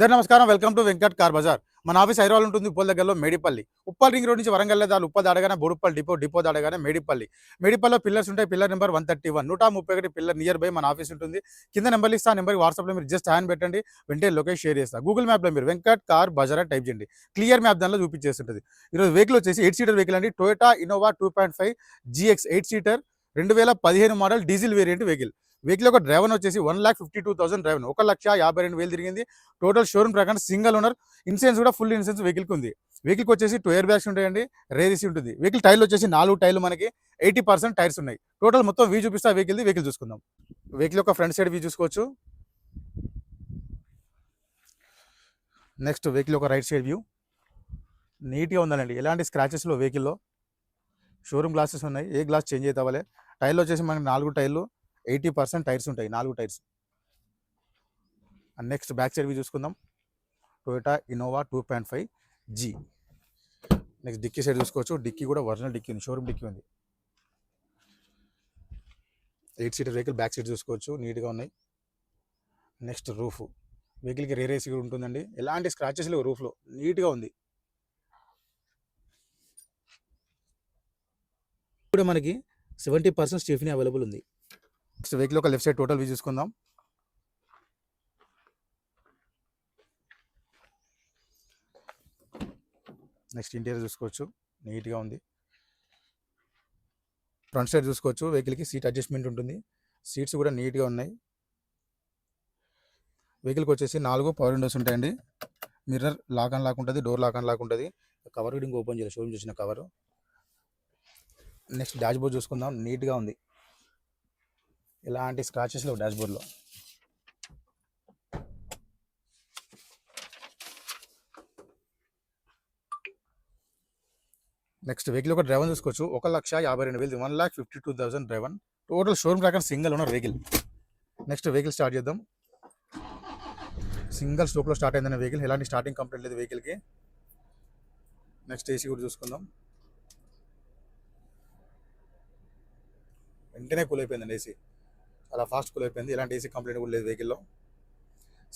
Sir నమస్కారం. Welcome to Venkat car Bazaar. మన office Hyderabad ఉంటుంది, ఉప్పల్ దగ్గరలో మేడిపల్లి. ఉప్పల్ రింగ్ రోడ్ నుంచి వరంగల్ దాని ఉప్పల్ దాడగానే బోడుప్పల్ డిపో దాడగానే మేడిపల్లి. మేడిపల్లిలో పిల్లర్స్ ఉంటాయి. Pillar number 131 131 pillar near by మన ఆఫీస్ ఉంటుంది. కింద నెంబర్లు ఇస్తా. నెంబర్కి వాట్సాప్లో మీరు జస్ట్ హ్యాండ్ పెట్టండి, వెంటనే లొకేషన్ షేర్ చేస్తా. గూగుల్ మ్యాప్లో మీరు వెంకట్ కార్ బజార్ అని టైప్ చేయండి, క్లియర్ మ్యాప్ దానిలో చూపించేస్తుంటుంది. ఈరోజు వెహికల్ వచ్చేసి 8 సీటర్ వెహికల్ అండి. Toyota Innova 2.5 GX 8 seater 2015 model diesel variant vehicle. Vehicle యొక్క డ్రైవర్ వచ్చేసి 1,52,000 డ్రైవర్, 1,52,000 తిరిగింది. టోటల్ షోరూమ్ ప్రకారం సింగిల్ ఓనర్. ఇన్సూరెన్స్ కూడా ఫుల్ ఇన్సూరెన్స్ వెహికల్కి ఉంది. వెహికల్కి వచ్చేసి 2 ఎయిర్ బ్యాగ్స్ ఉంటాయండి, రేర్ ఏసీ ఉంటుంది. వెహికల్ టైర్లు వచ్చేసి 4 టైర్లు మనకి 80% టైర్స్ ఉన్నాయి. టోటల్ మొత్తం వ్యూ చూపిస్తా వెహికల్ చూసుకుందాం. వెహికల్ యొక్క ఫ్రంట్ సైడ్ వ్యూ చూసుకోవచ్చు. నెక్స్ట్ వెహికల్ యొక్క రైట్ సైడ్ వ్యూ నీట్గా ఉందండి, ఎలాంటి స్క్రాచెస్లో వెహికల్లో. షోరూమ్ గ్లాసెస్ ఉన్నాయి, ఏ గ్లాస్ చేంజ్ అయితే అవ్వాలి. టైర్లు వచ్చేసి మనకి 4 టైర్లు 80% టైర్స్ ఉంటాయి, 4 tyres. And next back side view చూసుకుందాం. Toyota Innova 2.5 G. Next dicky side చూసుకోవచ్చు. డిక్కీ కూడా ఒరిజినల్ డిక్కీ ఉంది, షోరూమ్ డిక్కీ ఉంది. 8 సీటర్ వెహికల్ బ్యాక్ సైడ్ చూసుకోవచ్చు, నీట్గా ఉన్నాయి. నెక్స్ట్ రూఫ్ వెహికల్కి రేర్ ఏసీ కూడా ఉంటుందండి, ఎలాంటి స్క్రాచెస్ లేవు రూఫ్లో, నీట్గా ఉంది. కూడా మనకి 70% స్టెఫ్నీ అవైలబుల్ ఉంది. నెక్స్ట్ వెహికల్ ఒక లెఫ్ట్ సైడ్ టోటల్ వ్యూ చూసుకుందాం. నెక్స్ట్ ఇంటీరియర్ చూసుకోవచ్చు, నీట్గా ఉంది. ఫ్రంట్ సైడ్ చూసుకోవచ్చు. వెహికల్కి సీట్ అడ్జస్ట్మెంట్ ఉంటుంది, సీట్స్ కూడా నీట్గా ఉన్నాయి. వెహికల్కి వచ్చేసి 4 పవర్ విండోస్ ఉంటాయండి. మిర్రర్ లాక్ అండ్ లాక్ ఉంటుంది, డోర్ లాక్ అండ్ లాక్ ఉంటుంది. కవర్ కూడా ఇంకా ఓపెన్ చేయాలి, షోరూమ్ చూసిన కవర్. నెక్స్ట్ డాష్ బోర్డ్ చూసుకుందాం, నీట్గా ఉంది, ఎలాంటి స్క్రాచెస్ లేవు డాష్ బోర్డ్లో. నెక్స్ట్ వెహికల్ ఒక డ్రైవర్ చూసుకోవచ్చు. 1,52,000 1,52,000 డ్రైవర్. టోటల్ షోరూమ్ ప్రకారం single owner vehicle. Next vehicle start చేద్దాం. సింగిల్ స్టోక్లో స్టార్ట్ అయిందనే వెహికల్, ఎలాంటి స్టార్టింగ్ కంప్లైంట్ లేదు వెహికల్కి. నెక్స్ట్ ఏసీ కూడా చూసుకుందాం. వెంటనే కూల్ అయిపోయిందండి ఏసీ, చాలా ఫాస్ట్ కూల్ అయిపోయింది. ఎలాంటి ఏసీ కంప్లైంట్ కూడా లేదు వెహికల్లో.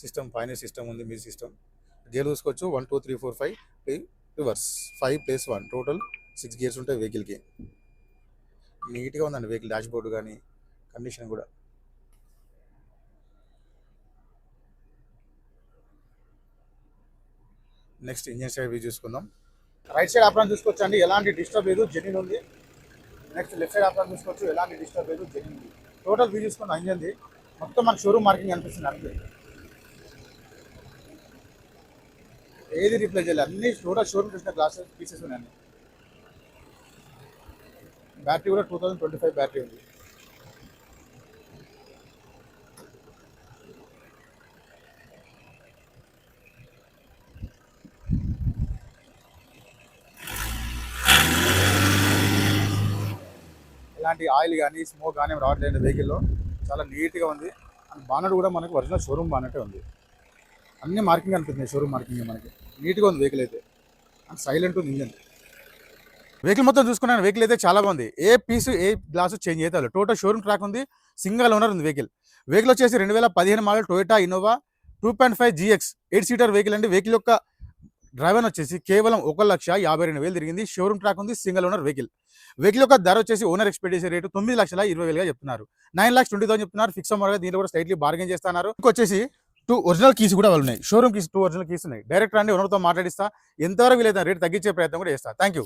సిస్టమ్ పైన సిస్టమ్ ఉంది, మీ సిస్టమ్. గేర్ చూసుకోవచ్చు. 1 2 3 4 5 రివర్స్ 5+1 టోటల్ 6 గేర్స్ ఉంటాయి వెహికల్కి. నీట్గా ఉందండి వెహికల్, డాష్ బోర్డు కానీ కండిషన్ కూడా. నెక్స్ట్ ఇంజన్ సైడ్ వ్యూ చూసుకుందాం. రైట్ సైడ్ ఆప్రాన్ చూసుకోవచ్చు అండి, ఎలాంటి డిస్టర్బ్ లేదు, జెన్యూన్ ఉంది. నెక్స్ట్ లెఫ్ట్ సైడ్ ఆప్రాన్ చూసుకోవచ్చు, ఎలాంటి డిస్టర్బ్ లేదు, జెన్యూన్ ఉంది. టోటల్ వ్యూ చూసుకున్న ఇంజన్ది మొత్తం మన షోరూమ్ మార్కింగ్ అనిపిస్తుంది అంతే, ఏది రిప్లేస్ చేయాలి. అన్ని టోటల్ షోరూమ్ చూసిన గ్లాసెస్ పీసెస్ ఉన్నాయి. బ్యాటరీ కూడా 2025 బ్యాటరీ ఉంది. ఇలాంటి ఆయిల్ కానీ స్మోక్ కానీ రావట్లేదు వెహికల్లో, చాలా నీట్గా ఉంది. అండ్ బానట్ కూడా మనకి ఒరిజినల్ షోరూమ్ బానటే ఉంది, అన్ని మార్కింగ్ అనిపిస్తుంది షోరూమ్ మార్కింగ్. మనకి నీట్గా ఉంది వెహికల్ అయితే, అండ్ సైలెంట్ ఉంది ఇంజన్. వెహికల్ మొత్తం చూసుకున్నాను, వెహికల్ అయితే చాలా బాగుంది. ఏ పీసు ఏ గ్లాసు చేంజ్ అయితే టోటల్ షోరూమ్ ట్రాక్ ఉంది, సింగిల్ ఓనర్ ఉంది వెహికల్. వెహికల్ వచ్చేసి 2015 model Toyota Innova 2.5 GX 8 seater vehicle అండి. వెహికల్ యొక్క డ్రైవర్ వచ్చేసి కేవలం 1,52,000 తిరిగింది. షోరూమ్ ట్రాక్ ఉంది, సింగిల్ ఓనర్ వెహికల్. వెహికల్ యొక్క ధర వచ్చేసి ఓనర్ ఎక్స్పెక్టేషన్ రేటు 9,20,000 చెప్తున్నారు. 9,20,000 చెప్తున్నారు. ఫిక్స్ అమౌంట్ దీంట్లో కూడా స్లైట్లీ బార్గెన్ చేస్తున్నారు. వచ్చేసి 2 ఒరిజినల్ కీస్ కూడా వాళ్ళు ఉన్నాయి, షోరూమ్ కీస్ 2 ఒరిజినల్ కీస్ ఉన్నాయి. డైరెక్ట్ రండి, ఓనర్తో మాట్లాడిస్తా, ఎంతవరకు వీలైతే రేట్ తగ్గించే ప్రయత్నం కూడా చేస్తా. Thank you.